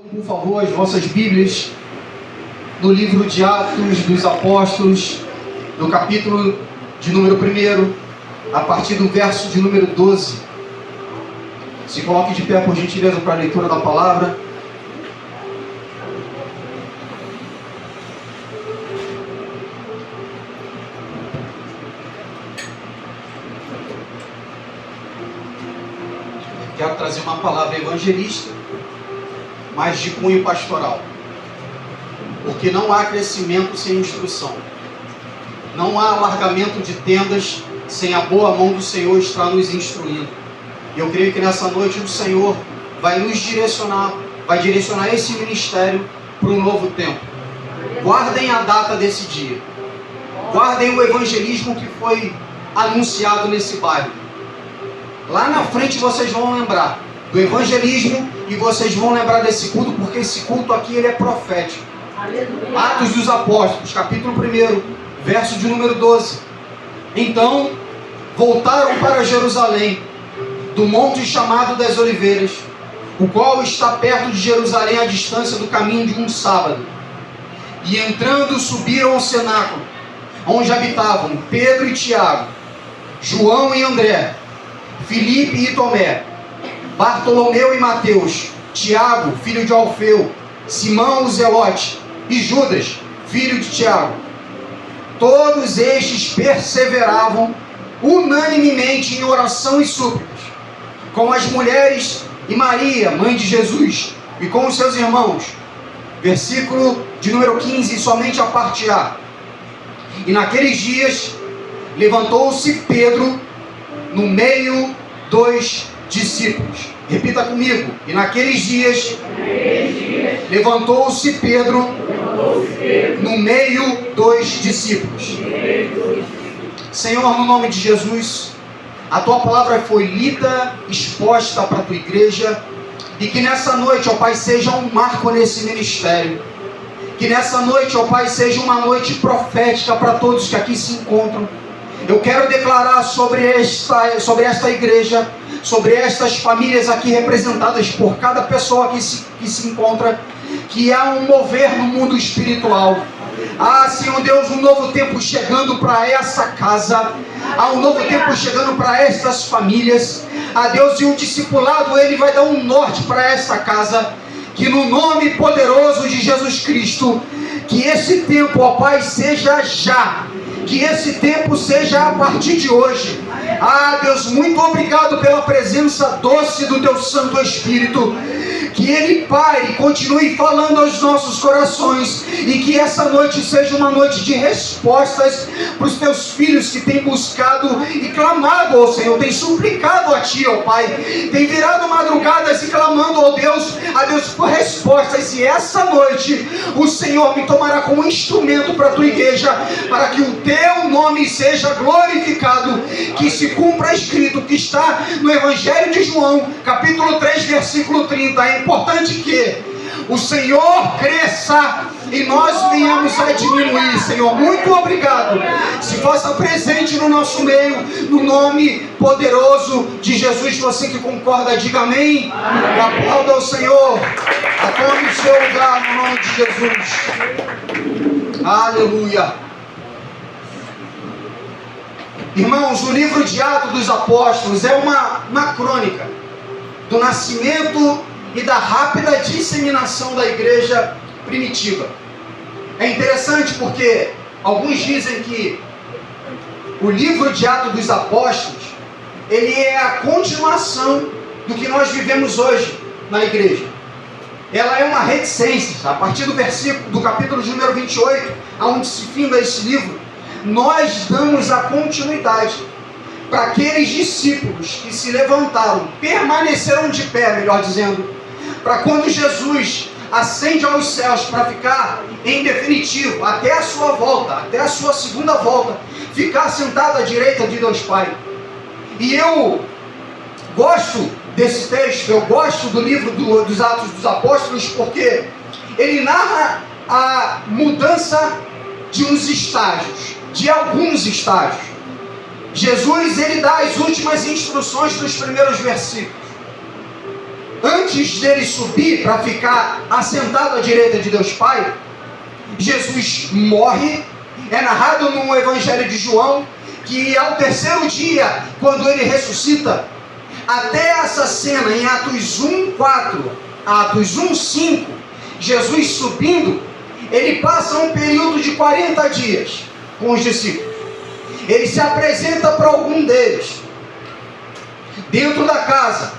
Por favor, as vossas Bíblias no livro de Atos dos Apóstolos, no capítulo de número 1, a partir do verso de número 12. Se coloque de pé, por gentileza, para a leitura da palavra. Quero trazer uma palavra evangelista, mas de cunho pastoral. Porque não há crescimento sem instrução. Não há alargamento de tendas sem a boa mão do Senhor estar nos instruindo. E eu creio que nessa noite o Senhor vai nos direcionar, vai direcionar esse ministério para um novo tempo. Guardem a data desse dia. Guardem o evangelismo que foi anunciado nesse bairro. Lá na frente vocês vão lembrar do evangelismo e vocês vão lembrar desse culto, porque esse culto aqui ele é profético. Aleluia. Atos dos Apóstolos, capítulo 1, verso de número 12. Então voltaram para Jerusalém, do monte chamado das Oliveiras, o qual está perto de Jerusalém, à distância do caminho de um sábado. E entrando subiram ao cenáculo, onde habitavam Pedro e Tiago, João e André, Filipe e Tomé, Bartolomeu e Mateus, Tiago, filho de Alfeu, Simão o Zelote e Judas, filho de Tiago. Todos estes perseveravam unanimemente em oração e súplicas, com as mulheres e Maria, mãe de Jesus, e com os seus irmãos. Versículo de número 15, somente a parte A. E naqueles dias levantou-se Pedro no meio dos discípulos. Repita comigo. E naqueles dias levantou-se Pedro no meio dos discípulos. Senhor, no nome de Jesus, a Tua palavra foi lida, exposta para a Tua igreja, e que nessa noite, ó Pai, seja um marco nesse ministério. Que nessa noite, ó Pai, seja uma noite profética para todos que aqui se encontram. Eu quero declarar sobre esta igreja, sobre estas famílias aqui representadas por cada pessoa que se encontra, que há um mover no mundo espiritual. Ah, Senhor Deus, um novo tempo chegando para essa casa. Há um novo tempo chegando para estas famílias. Ah, Deus, e o discipulado, ele vai dar um norte para essa casa. Que no nome poderoso de Jesus Cristo, que esse tempo, ó Pai, seja já. Que esse tempo seja a partir de hoje. Ah, Deus, muito obrigado pela presença doce do Teu Santo Espírito. Que Ele pare e continue falando aos nossos corações. E que essa noite seja uma noite de respostas para os Teus filhos que têm buscado e clamado ao Senhor. Têm suplicado a Ti, ó Pai. Têm virado madrugadas e clamando a Deus por respostas. E essa noite o Senhor me tomará como instrumento para a Tua igreja, para que o Teu nome seja glorificado. Que se cumpra escrito que está no Evangelho de João, capítulo 3, versículo 30. É importante que o Senhor cresça e nós venhamos a diminuir. Senhor, muito obrigado. Se faça presente no nosso meio, no nome poderoso de Jesus. Você que concorda, diga amém. Amém. Aplauda ao Senhor. Acome o seu lugar no nome de Jesus. Aleluia. Irmãos, o livro de Atos dos Apóstolos é uma crônica do nascimento e da rápida disseminação da igreja primitiva. É interessante porque alguns dizem que o livro de Atos dos Apóstolos, ele é a continuação do que nós vivemos hoje na igreja. Ela é uma reticência. A partir do capítulo de número 28, aonde se finda esse livro, nós damos a continuidade para aqueles discípulos que se levantaram, permaneceram de pé, melhor dizendo, para quando Jesus ascende aos céus para ficar em definitivo, até a sua volta, até a sua segunda volta, ficar sentado à direita de Deus Pai. E eu gosto desse texto, eu gosto do livro dos Atos dos Apóstolos, porque ele narra a mudança de uns estágios, de alguns estágios. Jesus, ele dá as últimas instruções dos primeiros versículos. Antes antes dele subir para ficar assentado à direita de Deus Pai, Jesus morre. É narrado no Evangelho de João que ao terceiro dia, quando ele ressuscita, até essa cena em Atos 1:4, Atos 1:5, Jesus subindo, ele passa um período de 40 dias com os discípulos. Ele se apresenta para algum deles, dentro da casa,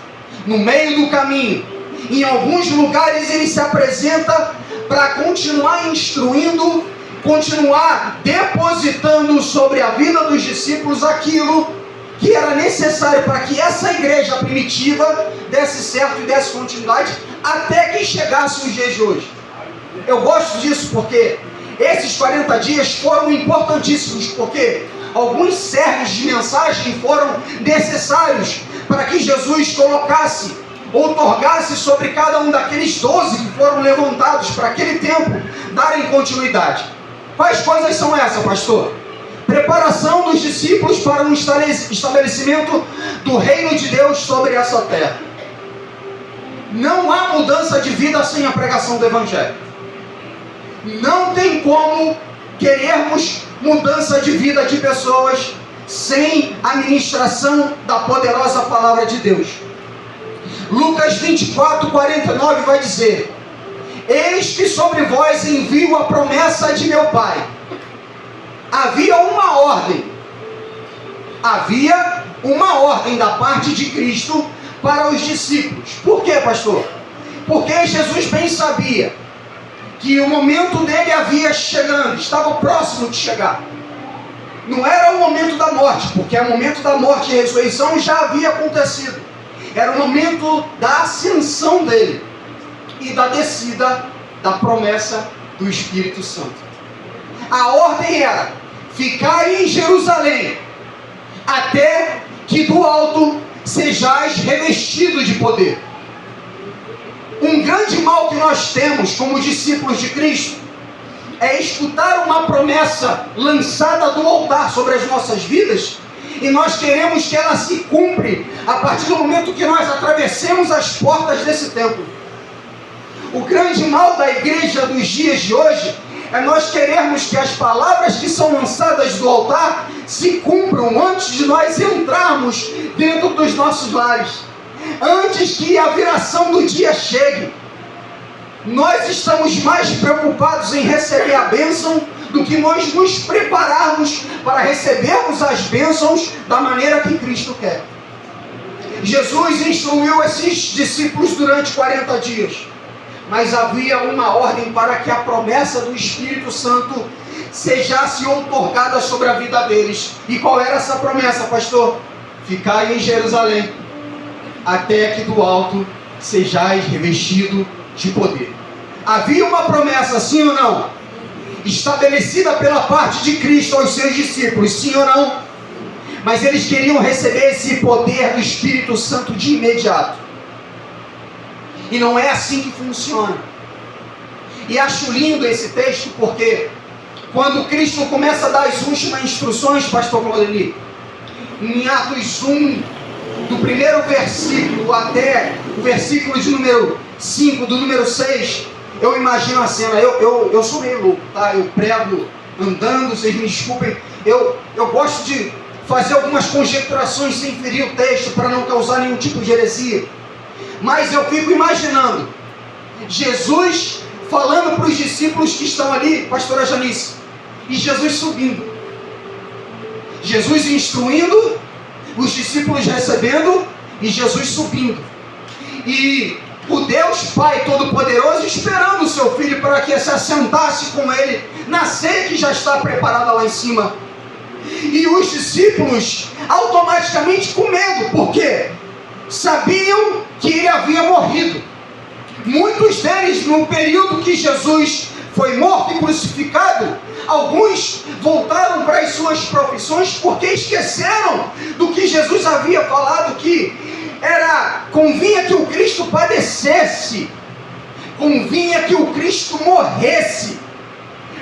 no meio do caminho. Em alguns lugares ele se apresenta para continuar instruindo, continuar depositando sobre a vida dos discípulos aquilo que era necessário para que essa igreja primitiva desse certo e desse continuidade até que chegasse os dias de hoje. Eu gosto disso porque esses 40 dias foram importantíssimos, porque alguns sermos de mensagem foram necessários para que Jesus colocasse, outorgasse sobre cada um daqueles 12 que foram levantados para aquele tempo darem continuidade. Quais coisas são essas, pastor? Preparação dos discípulos para um estabelecimento do reino de Deus sobre essa terra. Não há mudança de vida sem a pregação do Evangelho. Não tem como querermos mudança de vida de pessoas sem a ministração da poderosa palavra de Deus. Lucas 24:49 vai dizer: eis que sobre vós envio a promessa de meu Pai. Havia uma ordem da parte de Cristo para os discípulos. Por quê, pastor? Porque Jesus bem sabia que o momento dele havia chegando, estava próximo de chegar. Não era o momento da morte, porque o momento da morte e ressurreição já havia acontecido. Era o momento da ascensão dele e da descida da promessa do Espírito Santo. A ordem era: ficai em Jerusalém, até que do alto sejais revestidos de poder. Um grande mal que nós temos como discípulos de Cristo é escutar uma promessa lançada do altar sobre as nossas vidas e nós queremos que ela se cumpra a partir do momento que nós atravessemos as portas desse templo. O grande mal da igreja dos dias de hoje é nós querermos que as palavras que são lançadas do altar se cumpram antes de nós entrarmos dentro dos nossos lares, antes que a viração do dia chegue. Nós estamos mais preocupados em receber a bênção do que nós nos prepararmos para recebermos as bênçãos da maneira que Cristo quer. Jesus instruiu esses discípulos durante 40 dias, mas havia uma ordem para que a promessa do Espírito Santo sejasse outorgada sobre a vida deles. E qual era essa promessa, pastor? Ficai em Jerusalém, até que do alto sejais revestido de poder. Havia uma promessa, sim ou não? Estabelecida pela parte de Cristo aos seus discípulos, sim ou não? Mas eles queriam receber esse poder do Espírito Santo de imediato. E não é assim que funciona. E acho lindo esse texto porque quando Cristo começa a dar as últimas instruções, pastor Claudemir, em Atos 1, do primeiro versículo até o versículo de número 5, do número 6, eu imagino a cena. Eu sou meio louco, tá? Eu prego andando, vocês me desculpem. Eu gosto de fazer algumas conjecturações sem ferir o texto para não causar nenhum tipo de heresia. Mas eu fico imaginando Jesus falando para os discípulos que estão ali, pastora Janice, e Jesus subindo, Jesus instruindo, os discípulos recebendo e Jesus subindo, e o Deus Pai Todo-Poderoso esperando o seu filho para que se assentasse com ele na ceia que já está preparada lá em cima. E os discípulos automaticamente com medo, porque sabiam que ele havia morrido. Muitos deles, no período que Jesus foi morto e crucificado, alguns voltaram para as suas profissões porque esqueceram do que Jesus havia falado, que convinha que o Cristo padecesse, convinha que o Cristo morresse.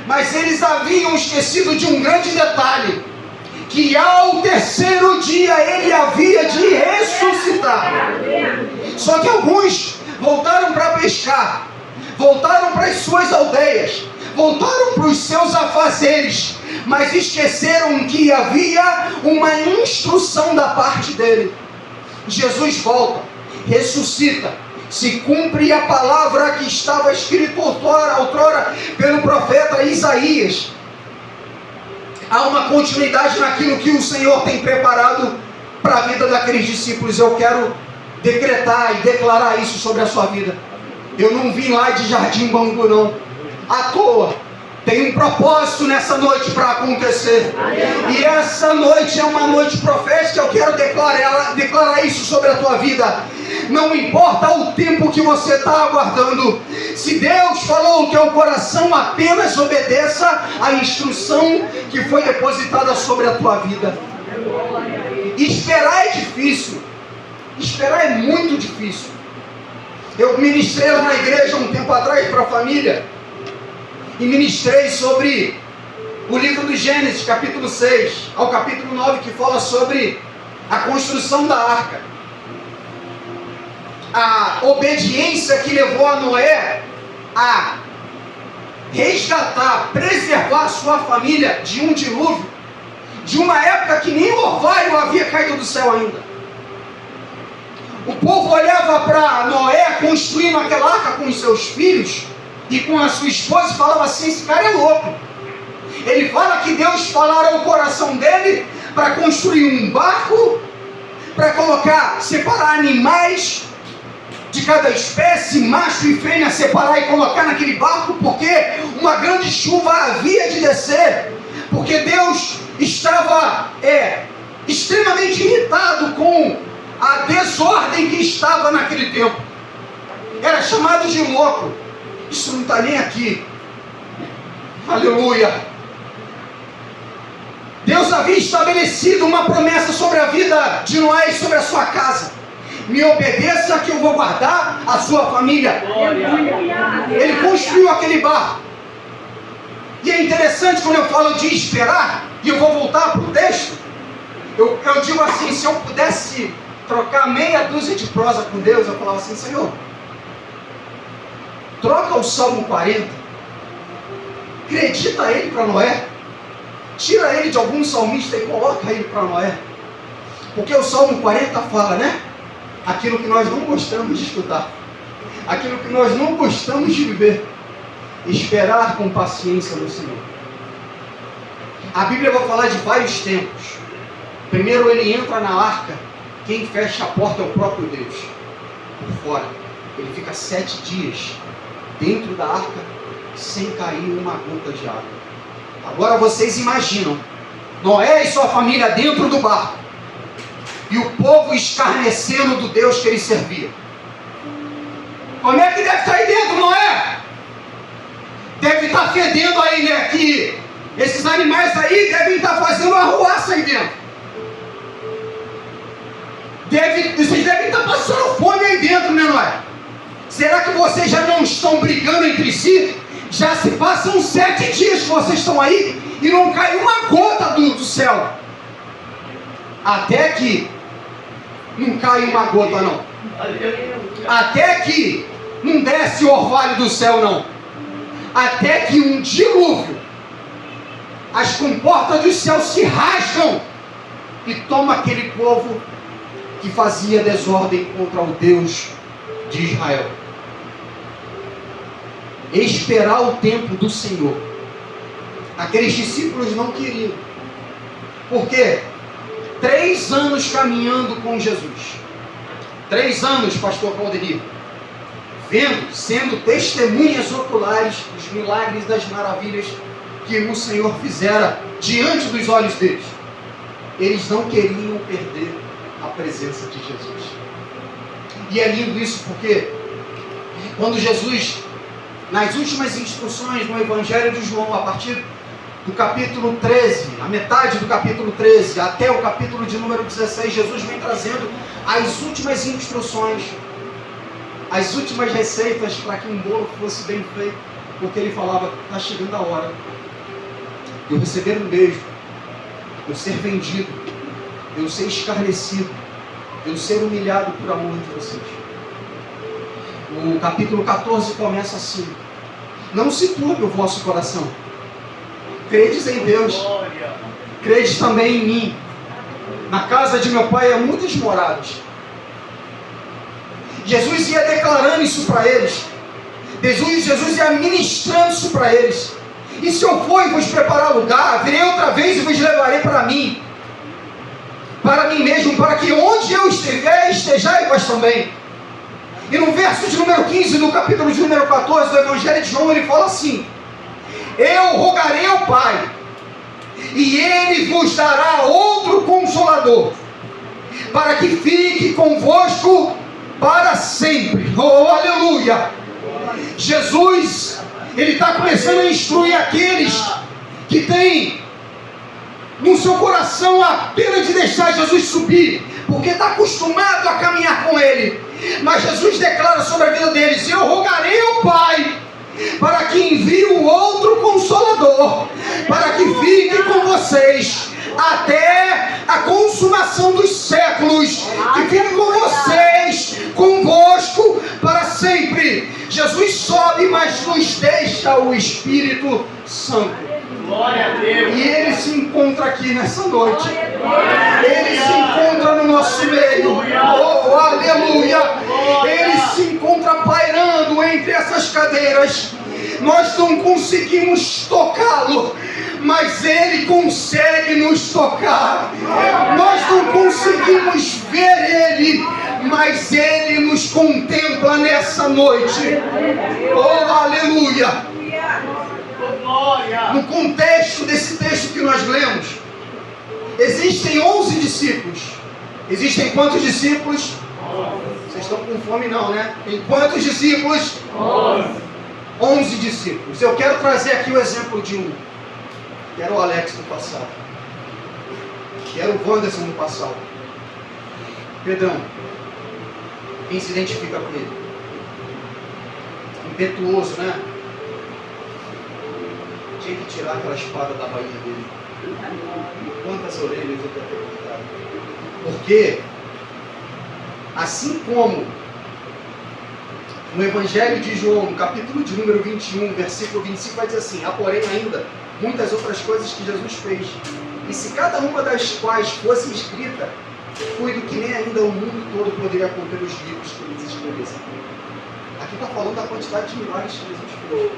Mas eles haviam esquecido de um grande detalhe, que ao terceiro dia ele havia de ressuscitar. Só que alguns voltaram para pescar, voltaram para as suas aldeias, voltaram para os seus afazeres, mas esqueceram que havia uma instrução da parte dele. Jesus volta, ressuscita, se cumpre a palavra que estava escrita outrora pelo profeta Isaías. Há uma continuidade naquilo que o Senhor tem preparado para a vida daqueles discípulos. Eu quero decretar e declarar isso sobre a sua vida. Eu não vim lá de Jardim Bangu não, à toa. Tem um propósito nessa noite para acontecer. E essa noite é uma noite profética. Eu quero declarar isso sobre a tua vida. Não importa o tempo que você está aguardando. Se Deus falou ao teu coração, apenas obedeça a instrução que foi depositada sobre a tua vida. Esperar é difícil. Esperar é muito difícil. Eu ministrei na igreja um tempo atrás para a família. E ministrei sobre o livro do Gênesis, capítulo 6, ao capítulo 9, que fala sobre a construção da arca. A obediência que levou a Noé a resgatar, preservar a sua família de um dilúvio, de uma época que nem o orvalho havia caído do céu ainda. O povo olhava para Noé construindo aquela arca com os seus filhos e com a sua esposa e falava assim: esse cara é louco. Ele fala que Deus falara ao coração dele para construir um barco, para separar animais de cada espécie, macho e fêmea, separar e colocar naquele barco, porque uma grande chuva havia de descer, porque Deus estava extremamente irritado com a desordem que estava naquele tempo. Era chamado de louco. Isso não está nem aqui. Aleluia. Deus havia estabelecido uma promessa sobre a vida de Noé e sobre a sua casa. Me obedeça que eu vou guardar a sua família. Ele construiu aquele barco. E é interessante quando eu falo de esperar, e eu vou voltar para o texto, eu digo assim: se eu pudesse trocar meia dúzia de prosa com Deus, eu falava assim: Senhor, troca o Salmo 40, acredita ele para Noé, tira ele de algum salmista e coloca ele para Noé, porque o Salmo 40 fala, né? Aquilo que nós não gostamos de escutar, aquilo que nós não gostamos de viver, esperar com paciência no Senhor. A Bíblia vai falar de vários tempos. Primeiro ele entra na arca, quem fecha a porta é o próprio Deus, por fora. Ele fica 7 dias dentro da arca, sem cair uma gota de água. Agora vocês imaginam, Noé e sua família dentro do barco, e o povo escarnecendo do Deus que ele servia. Como é que deve estar aí dentro, Noé? Deve estar fedendo aí, né? Que esses animais aí devem estar fazendo uma arruaça aí dentro. Vocês devem estar passando fome aí dentro, né, Noé? Será que vocês já não estão brigando entre si? Já se passam 7 dias que vocês estão aí e não cai uma gota do céu. Até que não cai uma gota, não. Até que não desce o orvalho do céu, não. Até que um dilúvio, as comportas do céu se rasgam e toma aquele povo que fazia desordem contra o Deus de Israel. Esperar o tempo do Senhor. Aqueles discípulos não queriam. Por quê? 3 anos caminhando com Jesus. 3 anos, pastor Claudemir, vendo, sendo testemunhas oculares dos milagres e das maravilhas que o Senhor fizera diante dos olhos deles. Eles não queriam perder a presença de Jesus. E é lindo isso, porque quando Jesus, nas últimas instruções no Evangelho de João, a partir do capítulo 13, a metade do capítulo 13 até o capítulo de número 16, Jesus vem trazendo as últimas instruções, as últimas receitas para que um bolo fosse bem feito, porque ele falava: está chegando a hora de eu receber um beijo, eu ser vendido, eu ser escarnecido, eu ser humilhado por amor de vocês. O capítulo 14 começa assim: não se turbe o vosso coração. Credes em Deus, credes também em mim. Na casa de meu pai há muitas moradas. Jesus ia declarando isso para eles. Jesus ia ministrando isso para eles. E se eu for e vos preparar lugar, virei outra vez e vos levarei para mim mesmo, para que onde eu estiver, estejais vós também. E no verso de número 15, no capítulo de número 14 do Evangelho de João, ele fala assim: eu rogarei ao Pai, e Ele vos dará outro Consolador, para que fique convosco para sempre. Oh, aleluia! Jesus, Ele está começando a instruir aqueles que têm no seu coração a pena de deixar Jesus subir, porque está acostumado a caminhar com Ele. Mas Jesus declara sobre a vida deles: eu rogarei ao Pai, para que envie o outro Consolador, para que fique com vocês até a consumação dos séculos, que fique com vocês, convosco para sempre. Jesus sobe, mas nos deixa o Espírito Santo. Glória a Deus. E Ele se encontra aqui nessa noite. Ele se encontra no nosso meio. Oh, aleluia! Ele se encontra pairando entre essas cadeiras. Nós não conseguimos tocá-lo, mas Ele consegue nos tocar. Nós não conseguimos ver Ele, mas Ele nos contempla nessa noite. Oh, aleluia! No contexto desse texto que nós lemos, existem 11 discípulos. Existem quantos discípulos? 11. Vocês estão com fome não, né? Tem quantos discípulos? 11 discípulos. Eu quero trazer aqui o exemplo de um. Que era o Alex no passado. Que era o Wanderson no passado. Pedrão. Quem se identifica com ele? Impetuoso, né? Tinha que tirar aquela espada da bainha dele. Quantas orelhas eu quero ter cortado? Porque, assim como no Evangelho de João, no capítulo de número 21, versículo 25, vai dizer assim: há porém ainda muitas outras coisas que Jesus fez, e se cada uma das quais fosse escrita, cuido que nem ainda o mundo todo poderia conter os livros que eles escrevessem. Aqui está falando da quantidade de milagres que Jesus fez.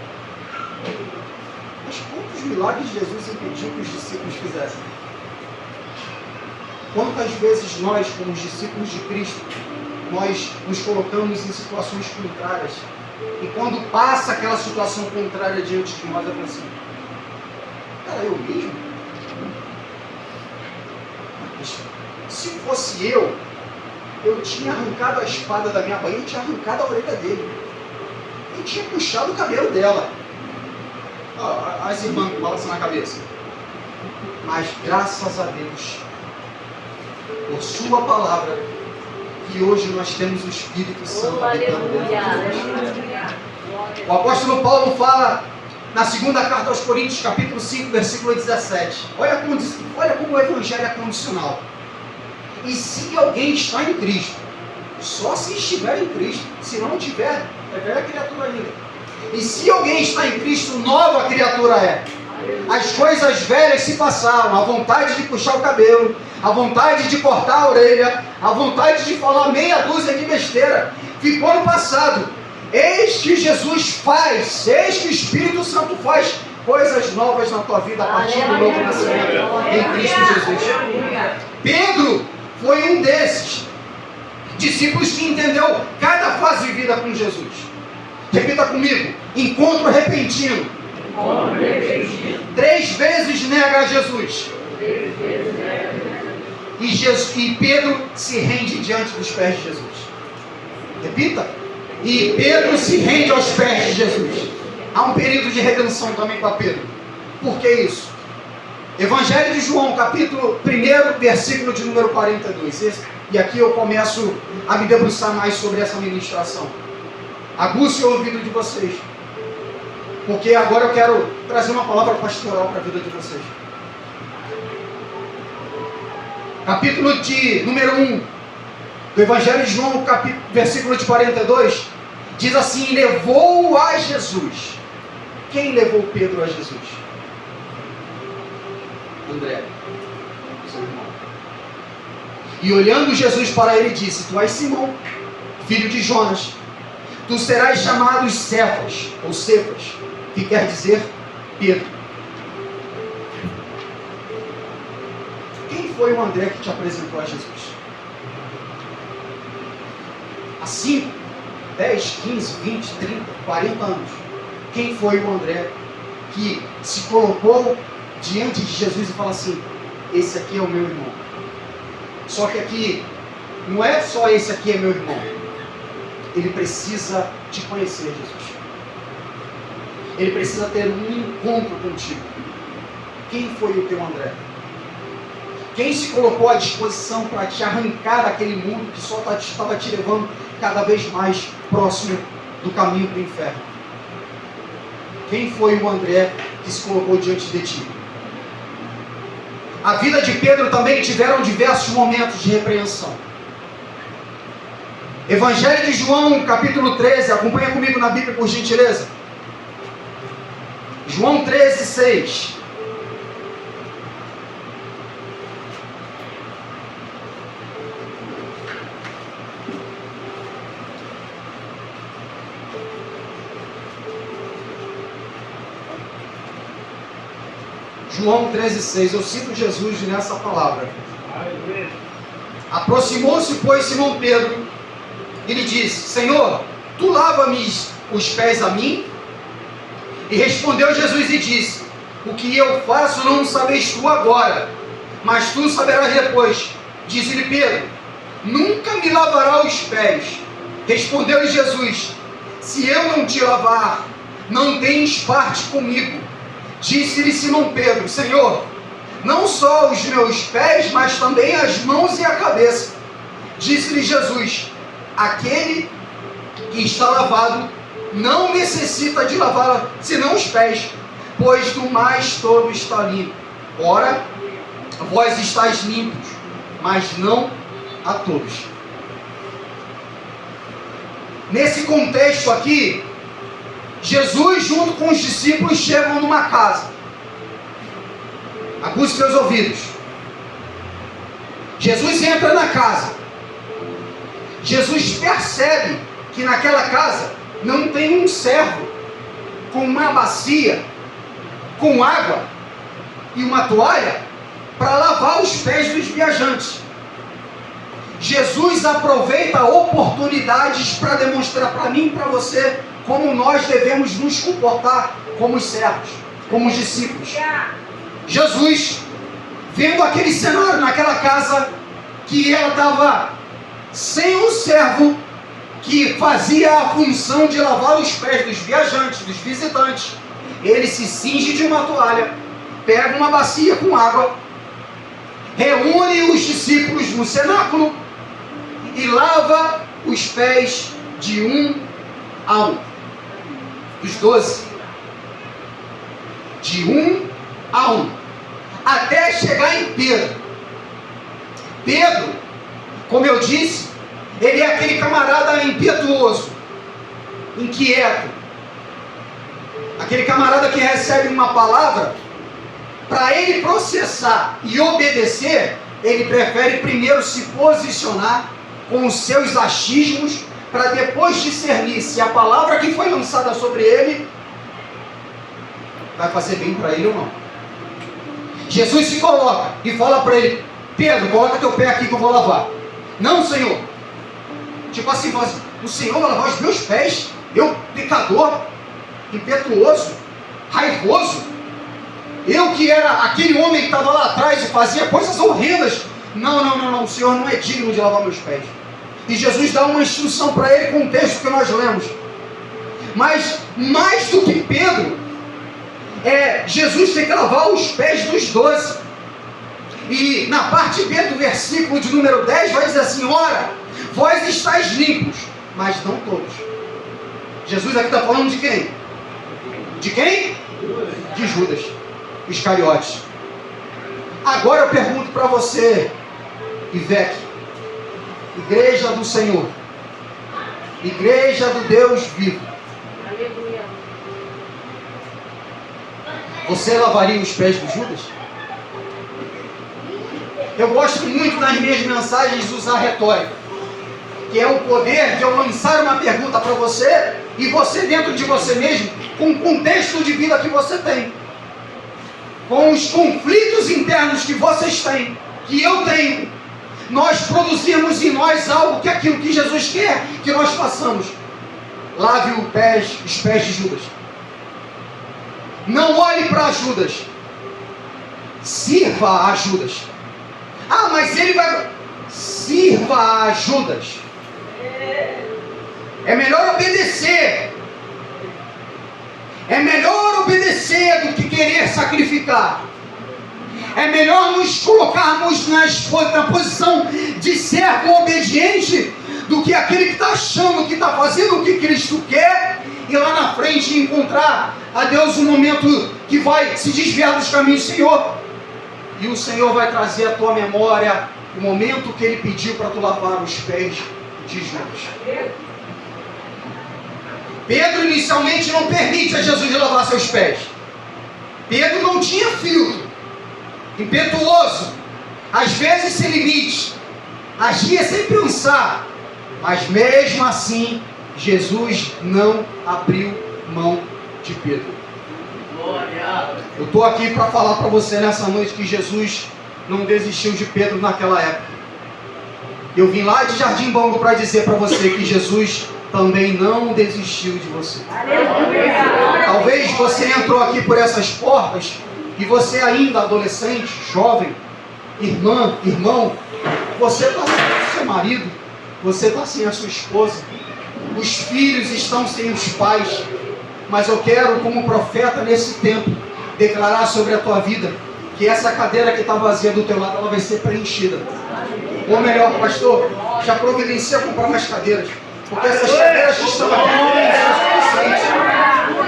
Mas quantos milagres Jesus impediu que os discípulos fizessem? Quantas vezes nós, como os discípulos de Cristo, nós nos colocamos em situações contrárias, e quando passa aquela situação contrária diante de nós, é assim: cara, eu mesmo? Mas, se fosse eu tinha arrancado a espada da minha bainha e tinha arrancado a orelha dele. Eu tinha puxado o cabelo dela. As irmãs balançando a cabeça. Mas graças a Deus, por sua palavra, que hoje nós temos o Espírito Santo habitando dentro de nós. O apóstolo Paulo fala na segunda carta aos Coríntios, capítulo 5, versículo 17. Olha como o Evangelho é condicional. E se alguém está em Cristo, só se estiver em Cristo. Se não tiver, é velha criatura ainda. E se alguém está em Cristo, nova criatura é. As coisas velhas se passaram, a vontade de puxar o cabelo, a vontade de cortar a orelha, a vontade de falar meia dúzia de besteira, ficou no passado. Eis que Jesus faz, eis que o Espírito Santo faz coisas novas na tua vida a partir do novo nascimento em Cristo Jesus. Pedro foi um desses discípulos que entendeu cada fase de vida com Jesus. Repita comigo: encontro repentino. 3 vezes nega a Jesus. E Pedro se rende diante dos pés de Jesus. Repita: e Pedro se rende aos pés de Jesus. Há um período de redenção também para Pedro. Por que isso? Evangelho de João, capítulo 1, versículo de número 42. E aqui eu começo a me debruçar mais sobre essa ministração. Aguce o ouvido de vocês, porque agora eu quero trazer uma palavra pastoral para a vida de vocês. Capítulo de número 1 do Evangelho de João, versículo de 42. Diz assim: levou a Jesus. Quem levou Pedro a Jesus? André, seu irmão. E olhando Jesus para ele, disse: tu és Simão, filho de Jonas. Tu serás chamado Cefas, ou Cefas, que quer dizer Pedro. Quem foi o André que te apresentou a Jesus? Há 5, 10, 15, 20, 30, 40 anos. Quem foi o André que se colocou diante de Jesus e falou assim: esse aqui é o meu irmão? Só que aqui, não é só esse aqui é meu irmão. Ele precisa te conhecer, Jesus. Ele precisa ter um encontro contigo. Quem foi o teu André? Quem se colocou à disposição para te arrancar daquele mundo que só estava te levando cada vez mais próximo do caminho do inferno? Quem foi o André que se colocou diante de ti? A vida de Pedro também tiveram diversos momentos de repreensão. Evangelho de João, capítulo 13, acompanha comigo na Bíblia, por gentileza. João 13, 6. João 13, 6. Eu cito Jesus nessa palavra. Aproximou-se, pois, Simão Pedro e lhe disse: Senhor, tu lava-me os pés a mim? E respondeu Jesus e disse: o que eu faço não sabes tu agora, mas tu saberás depois. Disse-lhe Pedro: nunca me lavará os pés. Respondeu-lhe Jesus: se eu não te lavar, não tens parte comigo. Disse-lhe Simão Pedro: Senhor, não só os meus pés, mas também as mãos e a cabeça. Disse-lhe Jesus: aquele que está lavado não necessita de lavar senão os pés, pois do mais todo está limpo. Ora, vós estáis limpos, mas não a todos. Nesse contexto aqui, Jesus junto com os discípulos chegam numa casa. Acuse seus ouvidos. Jesus entra na casa. Jesus percebe que naquela casa não tem um servo com uma bacia, com água e uma toalha para lavar os pés dos viajantes. Jesus aproveita oportunidades para demonstrar para mim e para você como nós devemos nos comportar como os servos, como os discípulos. Jesus, vendo aquele cenário naquela casa, que ela estava sem um servo que fazia a função de lavar os pés dos viajantes, dos visitantes, ele se cinge de uma toalha, pega uma bacia com água, reúne os discípulos no cenáculo e lava os pés de um a um, dos 12, de um a um, até chegar em Pedro. Pedro, como eu disse, ele é aquele camarada impetuoso, inquieto, aquele camarada que recebe uma palavra, para ele processar e obedecer, ele prefere primeiro se posicionar com os seus achismos, para depois discernir se a palavra que foi lançada sobre ele vai fazer bem para ele ou não. Jesus se coloca e fala para ele: Pedro, coloca teu pé aqui que eu vou lavar. Não, Senhor. Tipo assim, o Senhor vai lavar os meus pés? Eu, pecador, impetuoso, raivoso, eu que era aquele homem que estava lá atrás e fazia coisas horrendas. Não, o Senhor não é digno de lavar meus pés. E Jesus dá uma instrução para ele com o texto que nós lemos. Mas mais do que Pedro, Jesus tem que lavar os pés dos 12. E na parte B do versículo de número 10 vai dizer assim: ora, vós estáis limpos, mas não todos. Jesus aqui está falando de quem? De quem? De Judas Iscariotes. Agora eu pergunto para você, IVEC, Igreja do Senhor, Igreja do Deus vivo. Você lavaria os pés de Judas? Eu gosto muito nas minhas mensagens de usar retórica, que é o poder de eu lançar uma pergunta para você e você dentro de você mesmo, com o contexto de vida que você tem, com os conflitos internos que vocês têm, que eu tenho, nós produzimos em nós algo que é aquilo que Jesus quer que nós façamos. Lave os pés de Judas. Não olhe para Judas. Sirva a Judas. Ah, mas ele vai... Sirva a Judas. É melhor obedecer. É melhor obedecer do que querer sacrificar. É melhor nos colocarmos na posição de servo obediente do que aquele que está achando que está fazendo o que Cristo quer e lá na frente encontrar a Deus um momento que vai se desviar dos caminhos do Senhor. E o Senhor vai trazer à tua memória o momento que Ele pediu para tu lavar os pés de Judas. Pedro inicialmente não permite a Jesus lavar seus pés. Pedro não tinha filtro, impetuoso, às vezes sem limites, agia sem pensar, mas mesmo assim Jesus não abriu mão de Pedro. Eu estou aqui para falar para você nessa noite que Jesus não desistiu de Pedro naquela época. Eu vim lá de Jardim Bom para dizer para você que Jesus também não desistiu de você. Talvez você entrou aqui por essas portas e você ainda adolescente, jovem, irmã, irmão, você está sem o seu marido, você está sem a sua esposa, os filhos estão sem os pais, mas eu quero, como profeta nesse tempo, declarar sobre a tua vida que essa cadeira que está vazia do teu lado, ela vai ser preenchida. Ou melhor, pastor, já providencia comprar mais cadeiras, porque essas cadeiras que estão aqui não são suficientes.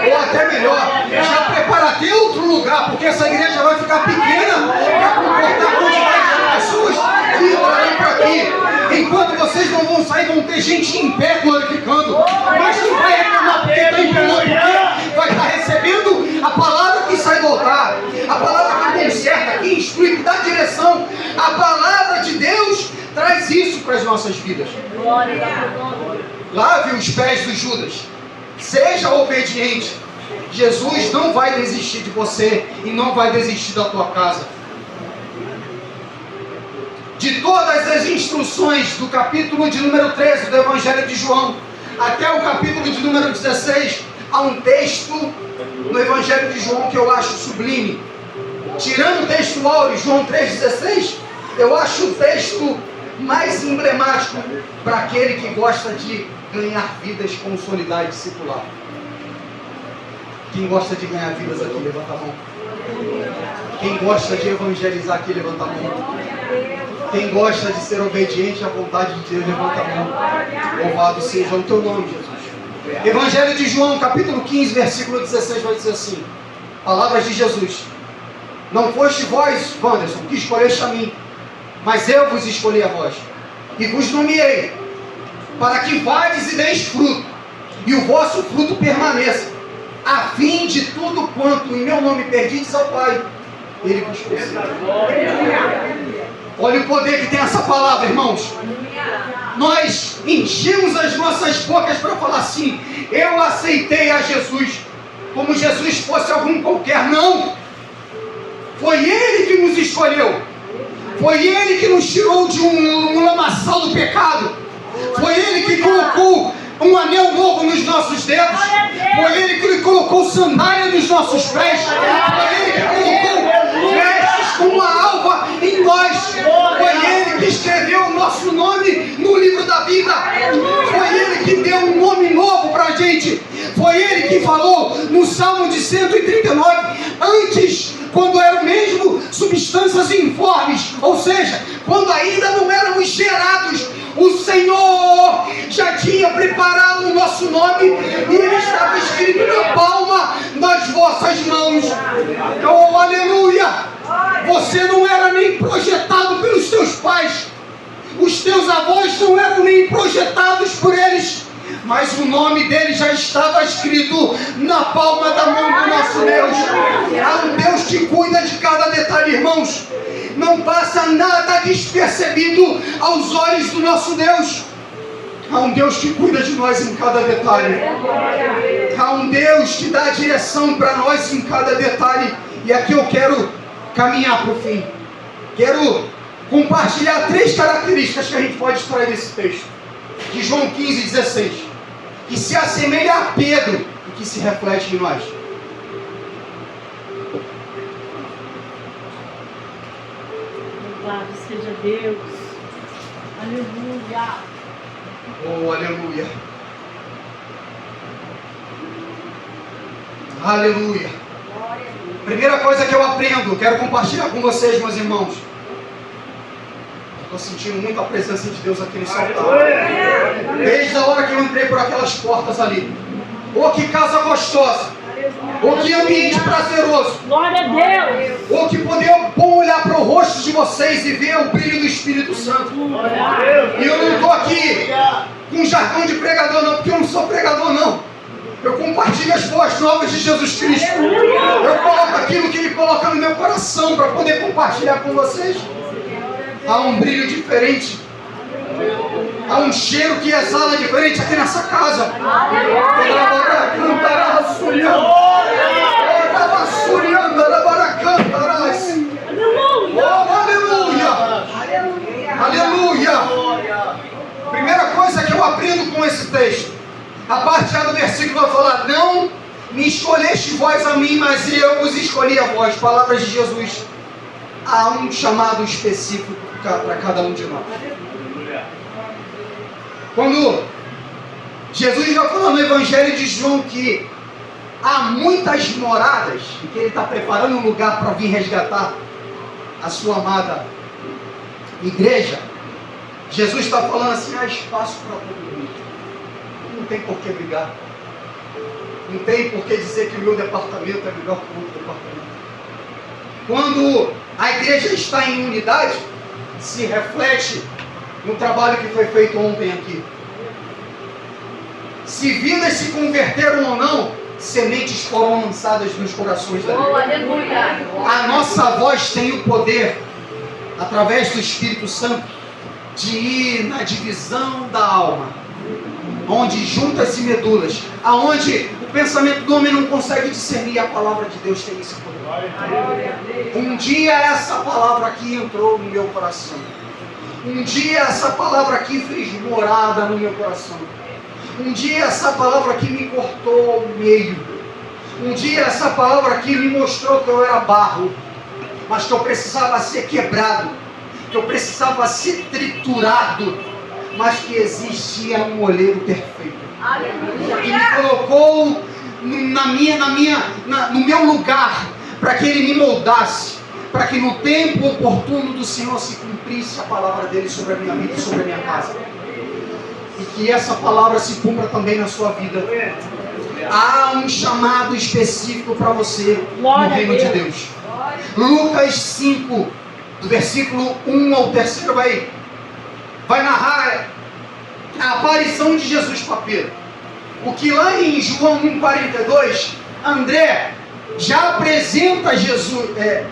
Ou até melhor, já prepara até outro lugar, porque essa igreja vai ficar pequena para comportar a quantidade de pessoas que entrarão para aqui. Enquanto vocês não vão sair, vão ter gente em pé glorificando, mas não vai reclamar porque está em pé, não, porque vai estar recebendo a palavra que sai do altar, a palavra que conserta, que instrui, que dá direção. A palavra de Deus traz isso para as nossas vidas. Lave os pés dos Judas, seja obediente. Jesus não vai desistir de você e não vai desistir da tua casa. De todas as instruções do capítulo de número 13 do Evangelho de João até o capítulo de número 16, há um texto no Evangelho de João que eu acho sublime. Tirando o texto áureo, João 3,16, eu acho o texto mais emblemático para aquele que gosta de ganhar vidas com solidariedade discipular. Quem gosta de ganhar vidas aqui, levanta a mão. Quem gosta de evangelizar aqui, levanta a mão. Quem gosta de ser obediente à vontade de Deus, levanta a mão. Louvado seja o teu nome, Jesus. Evangelho de João, capítulo 15, versículo 16, vai dizer assim: palavras de Jesus. Não foste vós, Wanderson, que escolheste a mim, mas eu vos escolhi a vós, e vos nomeei, para que vades e deis fruto, e o vosso fruto permaneça, a fim de tudo quanto em meu nome perdides ao Pai, Ele vos concederá. Olha o poder que tem essa palavra, irmãos. Nós enchemos as nossas bocas para falar assim: eu aceitei a Jesus, como Jesus fosse algum qualquer. Não! Foi Ele que nos escolheu. Foi Ele que nos tirou de um lamaçal do pecado. Foi Ele que colocou um anel novo nos nossos dedos. Foi Ele que colocou sandália nos nossos pés. Foi Ele que colocou vestes como a alva em nós. Foi Ele que escreveu o nosso nome no livro da vida. Foi Ele que deu um nome novo para a gente. Foi Ele que falou no Salmo de 139, antes, quando eram mesmo substâncias informes, ou seja, quando ainda não éramos gerados, o Senhor já tinha preparado o nosso nome e ele estava escrito na palma das vossas mãos. Oh, aleluia! Você não era nem projetado pelos teus pais, os teus avós não eram nem projetados por eles, mas o nome dele já estava escrito na palma da mão do nosso Deus. Há um Deus que cuida de cada detalhe, irmãos. Não passa nada despercebido aos olhos do nosso Deus. Há um Deus que cuida de nós em cada detalhe. Há um Deus que dá a direção para nós em cada detalhe. E aqui eu quero caminhar para o fim. Quero compartilhar 3 características que a gente pode extrair desse texto. De João 15:16. Que se assemelha a Pedro e que se reflete em nós. Louvado seja Deus. Aleluia. Oh, aleluia. Aleluia. Primeira coisa que eu aprendo, quero compartilhar com vocês, meus irmãos. Estou sentindo muito a presença de Deus aqui nesse altar. Desde a hora que eu entrei por aquelas portas ali. Oh, que casa gostosa. Oh, que ambiente prazeroso. Glória a Deus. Oh, que poder bom olhar para o rosto de vocês e ver o brilho do Espírito Santo. E eu não estou aqui com jargão de pregador não, porque eu não sou pregador não. Eu compartilho as boas novas de Jesus Cristo. Eu coloco aquilo que Ele coloca no meu coração para poder compartilhar com vocês. Há um brilho diferente. Há um cheiro que exala diferente aqui nessa casa. Aleluia! Primeira coisa que eu aprendo com esse texto. A parte A do versículo vai falar: não me escolheste vós a mim, mas eu vos escolhi a vós. Palavras de Jesus. Há um chamado específico para cada um de nós. Quando Jesus já falou no Evangelho de João que há muitas moradas, e que Ele está preparando um lugar para vir resgatar a sua amada igreja, Jesus está falando assim: há espaço para todo mundo. Não tem por que brigar. Não tem por que dizer que o meu departamento é melhor que o outro departamento. Quando a igreja está em unidade, se reflete no trabalho que foi feito ontem aqui. Se vidas se converteram ou não, sementes foram lançadas nos corações da igreja. A nossa voz tem o poder, através do Espírito Santo, de ir na divisão da alma, onde juntas e medulas, aonde o pensamento do homem não consegue discernir, a palavra de Deus tem esse poder. Um dia essa palavra aqui entrou no meu coração. Um dia essa palavra aqui fez morada no meu coração. Um dia essa palavra aqui me cortou ao meio. Um dia essa palavra aqui me mostrou que eu era barro, mas que eu precisava ser quebrado, que eu precisava ser triturado, mas que existia um olheiro perfeito. Que me colocou no meu lugar, para que Ele me moldasse, para que no tempo oportuno do Senhor se cumprisse a palavra dele sobre a minha vida e sobre a minha casa. E que essa palavra se cumpra também na sua vida. Há um chamado específico para você no reino de Deus. Lucas 5, do versículo 1 ao 3, vai narrar a aparição de Jesus para Pedro. O que lá em João 1,42, André já apresenta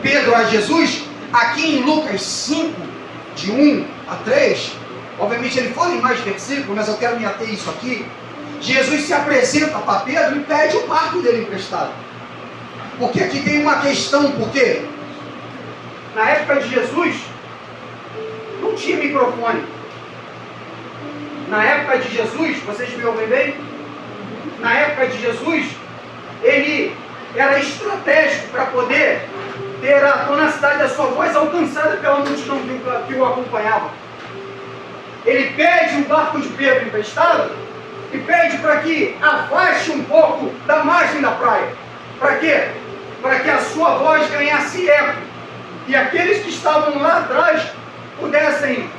Pedro a Jesus. Aqui em Lucas 5, de 1 a 3, obviamente ele fala em mais versículos, mas eu quero me ater isso aqui. Jesus se apresenta para Pedro e pede o barco dele emprestado. Porque aqui tem uma questão, porque na época de Jesus não tinha microfone. Na época de Jesus, vocês me ouvem bem? Na época de Jesus, ele era estratégico para poder ter a tonacidade da sua voz alcançada pela multidão que o acompanhava. Ele pede o barco de Pedro emprestado e pede para que afaste um pouco da margem da praia. Para quê? Para que a sua voz ganhasse eco e aqueles que estavam lá atrás pudessem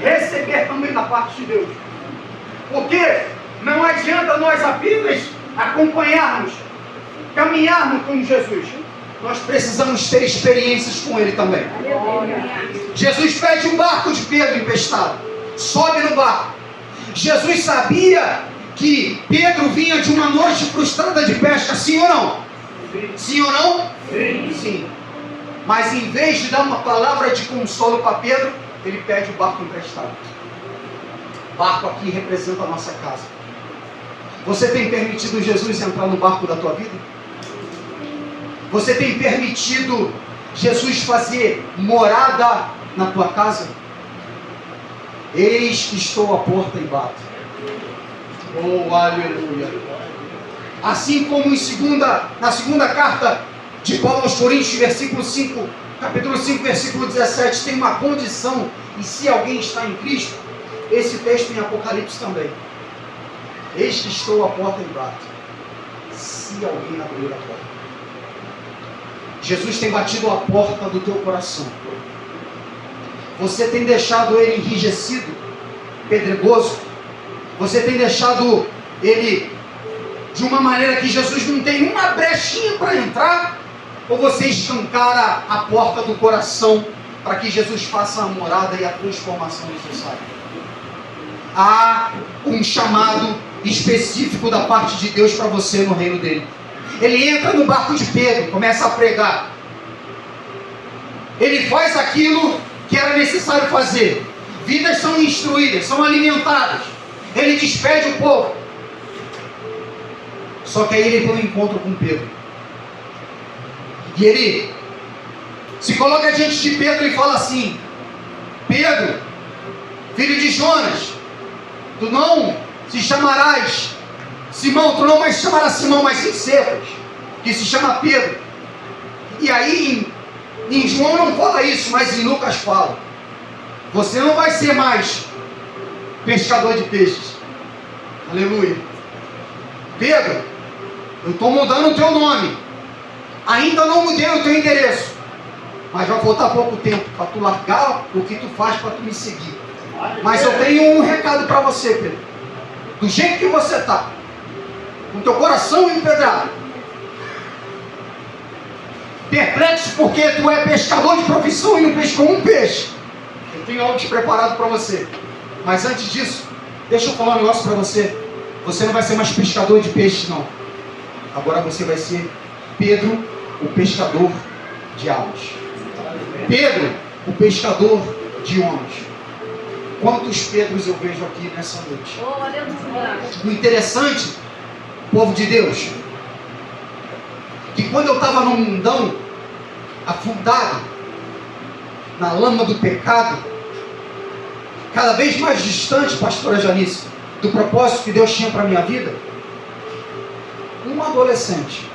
receber também da parte de Deus. Porque não adianta nós apenas acompanharmos, caminharmos com Jesus. Nós precisamos ter experiências com Ele também. Jesus pede um barco de Pedro emprestado. Sobe no barco. Jesus sabia que Pedro vinha de uma noite frustrada de pesca, sim ou não? Sim ou não? Sim. Mas em vez de dar uma palavra de consolo para Pedro, ele pede o barco emprestado. O barco aqui representa a nossa casa. Você tem permitido Jesus entrar no barco da tua vida? Você tem permitido Jesus fazer morada na tua casa? Eis que estou à porta e bato. Oh, aleluia. Assim como na segunda carta de Paulo aos Coríntios, capítulo 5, versículo 17, tem uma condição, e se alguém está em Cristo, esse texto em Apocalipse também. Eis que estou à porta e bato. Se alguém abrir a porta. Jesus tem batido a porta do teu coração. Você tem deixado ele enrijecido, pedregoso. Você tem deixado ele de uma maneira que Jesus não tem uma brechinha para entrar, ou você escancara a porta do coração para que Jesus faça a morada e a transformação necessária? Há um chamado específico da parte de Deus para você no reino dele. Ele entra no barco de Pedro, começa a pregar. Ele faz aquilo que era necessário fazer. Vidas são instruídas, são alimentadas. Ele despede o povo. Só que aí ele tem um encontro com Pedro. E ele se coloca diante de Pedro e fala assim: Pedro, filho de Jonas, tu não se chamarás Simão, tu não mais chamarás Simão, mas sim Cefas, que se chama Pedro. E aí em João não fala isso, mas em Lucas fala: você não vai ser mais pescador de peixes. Aleluia. Pedro, eu estou mudando o teu nome. Ainda não mudei o teu endereço, mas vai faltar pouco tempo para tu largar o que tu faz para tu me seguir. Mas eu tenho um recado para você, Pedro. Do jeito que você está, com teu coração empedrado, perplexo porque tu é pescador de profissão e não pescou um peixe, eu tenho algo preparado para você. Mas antes disso, deixa eu falar um negócio para você. Você não vai ser mais pescador de peixe, não. Agora você vai ser Pedro, o pescador de almas. Pedro, o pescador de homens. Quantos Pedros eu vejo aqui nessa noite? O interessante, povo de Deus, que quando eu estava no mundão, afundado na lama do pecado, cada vez mais distante, pastora Janice, do propósito que Deus tinha para a minha vida, um adolescente,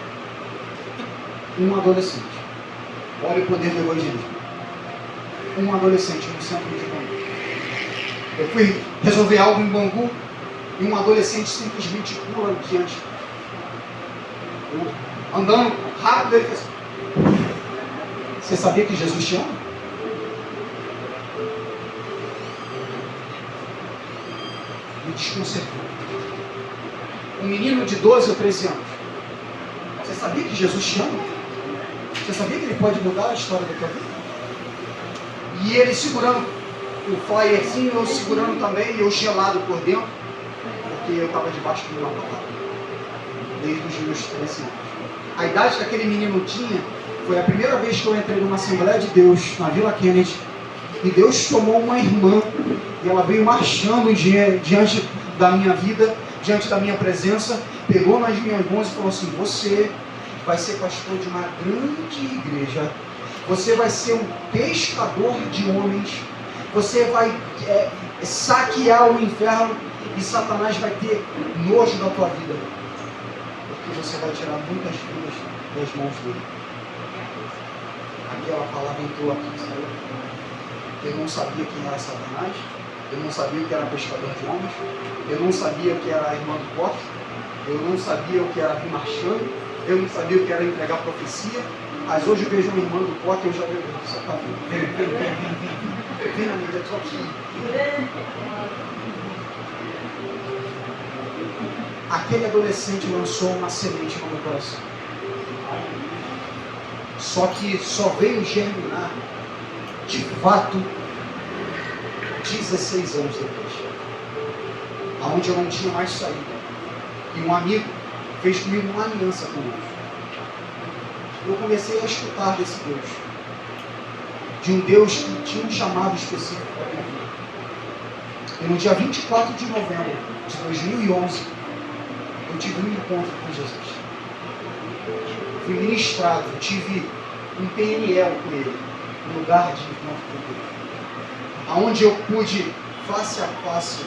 olha o poder do evangelismo, um adolescente no centro de Bangu. Eu fui resolver algo em Bangu e um adolescente simplesmente pula diante. Eu, andando rápido, ele fez assim: você sabia que Jesus te ama? Me desconcertou. Um menino de 12 ou 13 anos. Você sabia que Jesus te ama? Você sabia que ele pode mudar a história da tua vida? E ele segurando o flyerzinho, eu segurando também, eu gelado por dentro, porque eu estava debaixo de uma palavra, desde os meus 13 anos. A idade que aquele menino tinha, foi a primeira vez que eu entrei numa Assembleia de Deus, na Vila Kennedy, e Deus tomou uma irmã, e ela veio marchando diante da minha vida, diante da minha presença, pegou nas minhas mãos e falou assim: você vai ser pastor de uma grande igreja, você vai ser um pescador de homens, você vai saquear o inferno e Satanás vai ter nojo da tua vida, porque você vai tirar muitas vidas das mãos dele. Aquela palavra entrou aqui, sabe? Eu não sabia quem era Satanás, eu não sabia o que era pescador de homens, eu não sabia o que era a irmã do pote, eu não sabia o que era vir marchando, eu não sabia o que era entregar profecia, mas hoje eu vejo uma irmã do pote e eu já vejo: você está vem na minha, eu estou aqui. Aquele adolescente lançou uma semente no meu coração. Só que só veio germinar, de fato, 16 anos depois, aonde eu não tinha mais saída. E um amigo fez comigo uma aliança com Deus. Eu comecei a escutar desse Deus. De um Deus que tinha um chamado específico para a minha vida. E no dia 24 de novembro de 2011, eu tive um encontro com Jesus. Fui ministrado, eu tive um PNL com Ele, um lugar de encontro com Deus. Aonde eu pude, face a face,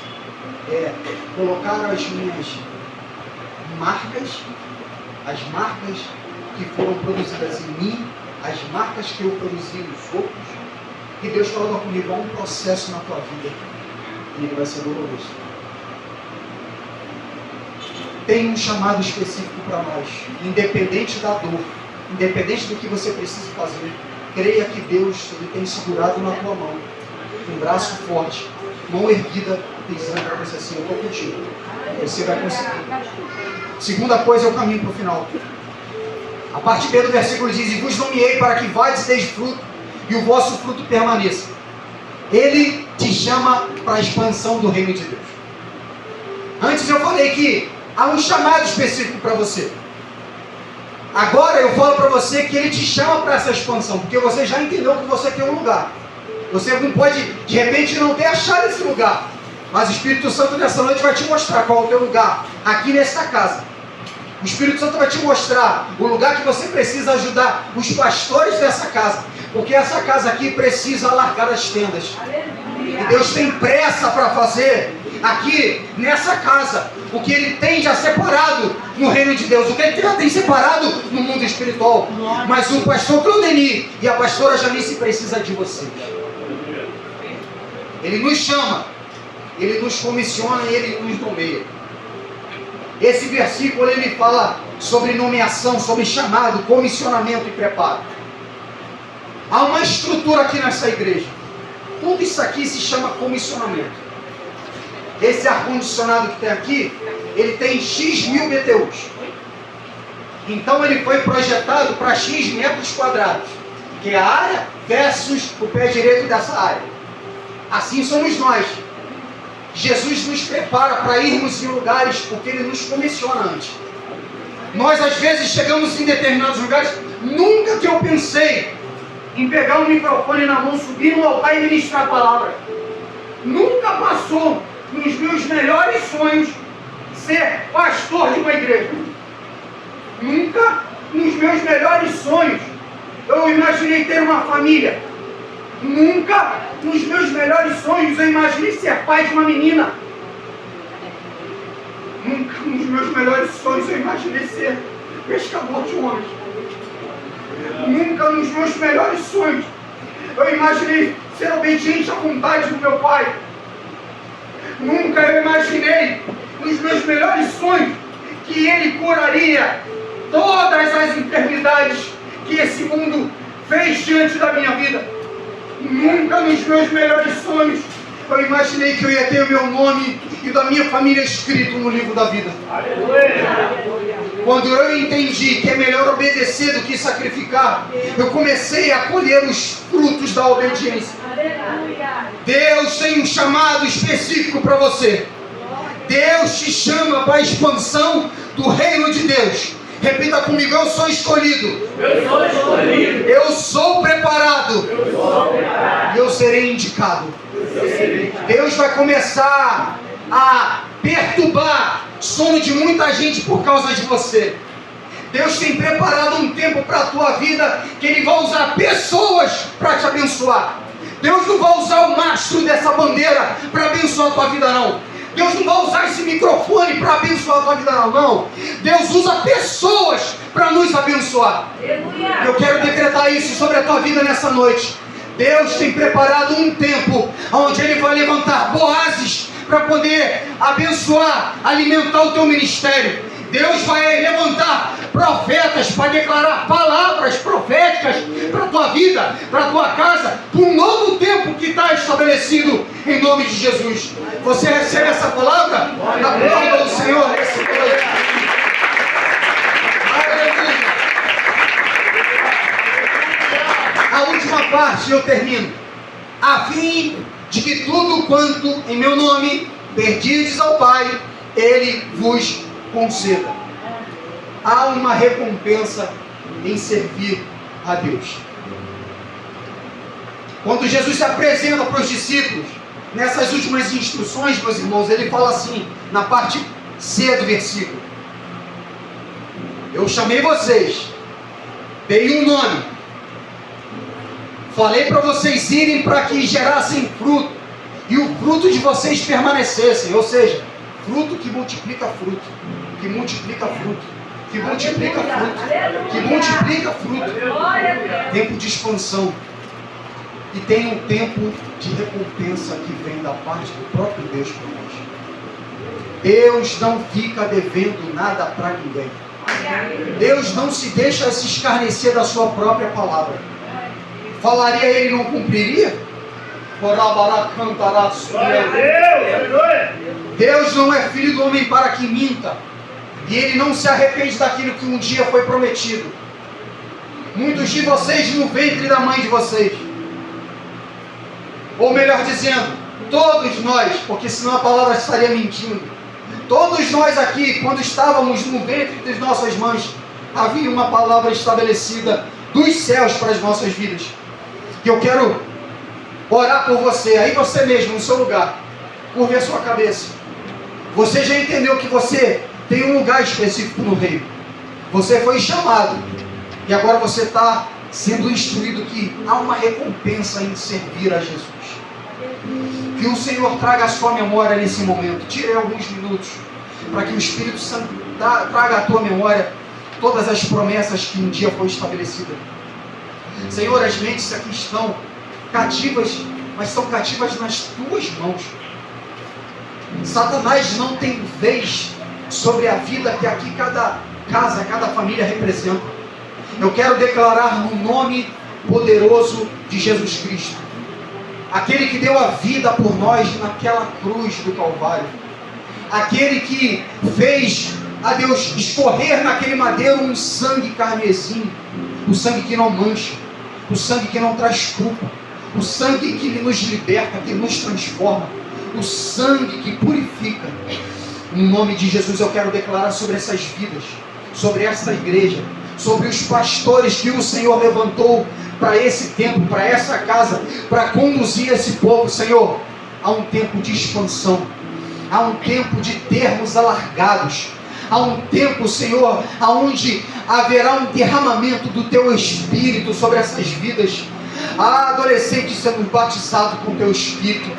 colocar as minhas marcas, as marcas que foram produzidas em mim, as marcas que eu produzi nos outros, e Deus falava comigo: há um processo na tua vida e ele vai ser doloroso. Tem um chamado específico para nós, independente da dor, independente do que você precisa fazer. Creia que Deus, Ele tem segurado na tua mão, com um braço forte, mão erguida, dizendo para você assim: eu estou contigo, você vai conseguir. Segunda coisa é o caminho para o final. A parte B do versículo diz: e vos nomeei para que vades e deis fruto, e o vosso fruto permaneça. Ele te chama para a expansão do reino de Deus. Antes eu falei que há um chamado específico para você. Agora eu falo para você que Ele te chama para essa expansão, porque você já entendeu que você tem um lugar. Você não pode, de repente, não ter achado esse lugar, mas o Espírito Santo nessa noite vai te mostrar qual é o teu lugar, aqui nesta casa. O Espírito Santo vai te mostrar o lugar que você precisa ajudar os pastores dessa casa, porque essa casa aqui precisa largar as tendas. E Deus tem pressa para fazer aqui nessa casa o que Ele tem já separado no reino de Deus, o que Ele já tem separado no mundo espiritual. Mas o pastor Claudemir e a pastora Janice precisa de vocês. Ele nos chama, Ele nos comissiona e Ele nos nomeia. Esse versículo ele fala sobre nomeação, sobre chamado, comissionamento e preparo. Há uma estrutura aqui nessa igreja. Tudo isso aqui se chama comissionamento. Esse ar-condicionado que tem aqui, ele tem X mil BTUs. Então ele foi projetado para X metros quadrados, que é a área versus o pé direito dessa área. Assim somos nós. Jesus nos prepara para irmos em lugares porque Ele nos comissiona antes. Nós às vezes chegamos em determinados lugares. Nunca que eu pensei em pegar um microfone na mão, subir no altar e ministrar a palavra. Nunca passou nos meus melhores sonhos ser pastor de uma igreja. Nunca nos meus melhores sonhos eu imaginei ter uma família. Nunca nos meus melhores sonhos eu imaginei ser pai de uma menina. Nunca nos meus melhores sonhos eu imaginei ser pescador de homens. Nunca nos meus melhores sonhos eu imaginei ser obediente à vontade do meu pai. Nunca eu imaginei nos meus melhores sonhos que Ele curaria todas as enfermidades que esse mundo fez diante da minha vida. Nunca nos meus melhores sonhos eu imaginei que eu ia ter o meu nome e da minha família escrito no livro da vida. Quando eu entendi que é melhor obedecer do que sacrificar, eu comecei a colher os frutos da obediência. Deus tem um chamado específico para você. Deus te chama para a expansão do reino de Deus. Repita comigo: eu sou escolhido. Eu sou escolhido. Eu sou preparado. Eu sou preparado. E eu serei indicado. Deus vai começar a perturbar o sono de muita gente por causa de você. Deus tem preparado um tempo para a tua vida que Ele vai usar pessoas para te abençoar. Deus não vai usar o mastro dessa bandeira para abençoar a tua vida, não. Deus não vai usar esse microfone para abençoar a tua vida, não. Deus usa pessoas para nos abençoar. Eu quero decretar isso sobre a tua vida nessa noite. Deus tem preparado um tempo onde Ele vai levantar Boazes para poder abençoar, alimentar o teu ministério. Deus vai levantar profetas para declarar palavras proféticas para a tua vida, para a tua casa, para um novo tempo que está estabelecido em nome de Jesus. Você recebe essa palavra? Na palavra do Senhor, recebe. Aleluia. A última parte eu termino. A fim de que tudo quanto em meu nome perdirdes ao Pai, Ele vos conceda. Há uma recompensa em servir a Deus. Quando Jesus se apresenta para os discípulos, nessas últimas instruções, meus irmãos, ele fala assim, na parte C do versículo: eu chamei vocês, dei um nome, falei para vocês irem para que gerassem fruto, e o fruto de vocês permanecessem, ou seja, fruto que multiplica fruto, que multiplica fruto, que multiplica fruto, que multiplica fruto. Tempo de expansão. E tem um tempo de recompensa que vem da parte do próprio Deus para nós. Deus não fica devendo nada para ninguém. Deus não se deixa se escarnecer da sua própria palavra. Falaria ele e não cumpriria? Deus não é filho do homem para que minta. E ele não se arrepende daquilo que um dia foi prometido. Muitos de vocês no ventre da mãe de vocês, ou melhor dizendo, todos nós, porque senão a palavra estaria mentindo, todos nós aqui, quando estávamos no ventre das nossas mães, havia uma palavra estabelecida dos céus para as nossas vidas. Que eu quero orar por você, aí você mesmo, no seu lugar, curve a sua cabeça. Você já entendeu que você tem um lugar específico no reino. Você foi chamado, e agora você está sendo instruído que há uma recompensa em servir a Jesus. Que o Senhor traga a sua memória nesse momento. Tire alguns minutos para que o Espírito Santo traga à tua memória todas as promessas que um dia foi estabelecida. Senhor, as mentes aqui estão cativas, mas são cativas nas tuas mãos. Satanás não tem vez sobre a vida que aqui cada casa, cada família representa. Eu quero declarar no nome poderoso de Jesus Cristo, aquele que deu a vida por nós naquela cruz do Calvário, aquele que fez a Deus escorrer naquele madeiro um sangue carmesim, o sangue que não mancha, o sangue que não traz culpa, o sangue que nos liberta, que nos transforma, o sangue que purifica. Em nome de Jesus eu quero declarar sobre essas vidas, sobre essa igreja, sobre os pastores que o Senhor levantou para esse tempo, para essa casa, para conduzir esse povo. Senhor, há um tempo de expansão, há um tempo de termos alargados, há um tempo, Senhor, aonde haverá um derramamento do Teu Espírito sobre essas vidas. Há adolescentes sendo batizados com Teu Espírito,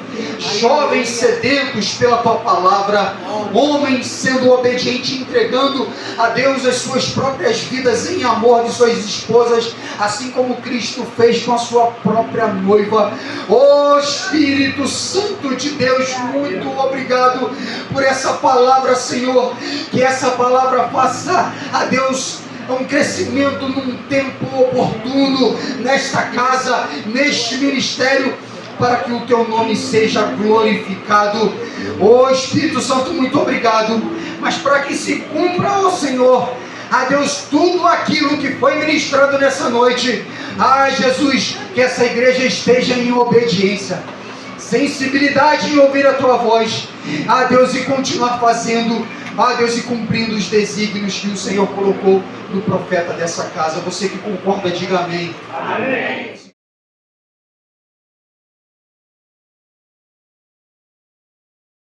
jovens sedentos pela Tua palavra, homens sendo obedientes, entregando a Deus as suas próprias vidas em amor de suas esposas, assim como Cristo fez com a sua própria noiva. Ó Espírito Santo de Deus, muito obrigado por essa palavra, Senhor, que essa palavra faça a Deus um crescimento num tempo oportuno nesta casa, neste ministério, para que o Teu nome seja glorificado. Ó Espírito Santo, muito obrigado, mas para que se cumpra, ó Senhor, a Deus, tudo aquilo que foi ministrado nessa noite, Jesus, que essa igreja esteja em obediência, sensibilidade em ouvir a Tua voz, Deus, e continuar fazendo, Deus, e cumprindo os desígnios que o Senhor colocou no profeta dessa casa. Você que concorda, diga amém. Amém.